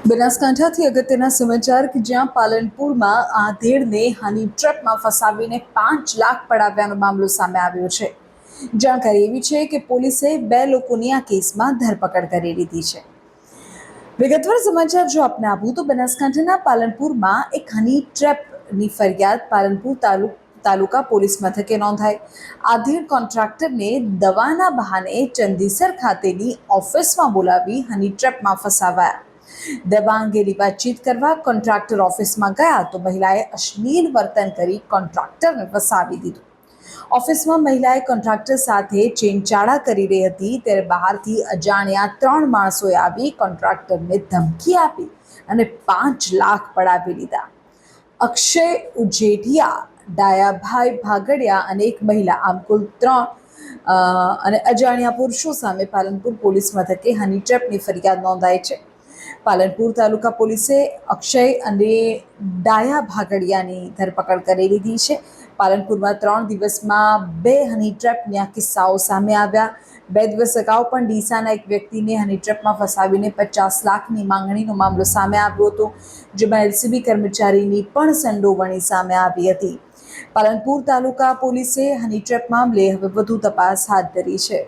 બનાસકાંઠાથી અગત્યના સમાચાર કે જ્યાં પાલનપુરમાં આધેડને હની ટ્રેપમાં ફસાવીને 5 લાખ પડાવ્યાનો મામલો સામે આવ્યો છે। જાણકારી એવી છે કે પોલીસે 2 લોકોની આ કેસમાં ધરપકડ કરી લીધી છે। વિગતવાર સમાચાર જો આપને આપું તો બનાસકાંઠાના પાલનપુરમાં એક હની ટ્રેપની ફરિયાદ પાલનપુર તાલુકા પોલીસ મથકે નોંધાઈ। આધેડ કોન્ટ્રાક્ટરને દવાના બહાને ચંદીસર ખાતેની ઓફિસમાં બોલાવી હની ટ્રેપમાં ફસાવાયા। દવા અંગેની વાતચીત કરવા કોન્ટ્રાક્ટર ઓફિસમાં ગયા તો મહિલાએ અશ્લીલ વર્તન કરી કોન્ટ્રાક્ટરને ફસાવી દીધો। ઓફિસમાં મહિલાએ કોન્ટ્રાક્ટર સાથે ચેનચાળા કરી રહી હતી ત્યારે બહારથી અજાણ્યા 3 માણસોએ આવી કોન્ટ્રાક્ટરને ધમકી આપી અને 5 લાખ પડાવી લીધા। અક્ષય ઉજેઠિયા, ડાયાભાઈ ભાગડિયા અને એક મહિલા આમ કુલ 3 અને અજાણ્યા પુરુષો સામે પાલનપુર પોલીસ મથકે હની ટ્રેપની ફરિયાદ નોંધાઈ છે। પાલનપુર તાલુકા પોલીસે અક્ષય અને ડાયા ભાગડિયાની ધરપકડ કરી લીધી છે। પાલનપુરમાં 3 દિવસમાં 2 હની ટ્રેપના કિસ્સાઓ સામે આવ્યા। 2 દિવસ અગાઉ પણ ડીસાના એક વ્યક્તિને હની ટ્રેપમાં ફસાવીને 50 લાખની માંગણીનો મામલો સામે આવ્યો હતો, જેમાં એલસીબી કર્મચારીની પણ સંડોવણી સામે આવી હતી। પાલનપુર તાલુકા પોલીસે હની ટ્રેપ મામલે હવે વધુ તપાસ હાથ ધરી છે।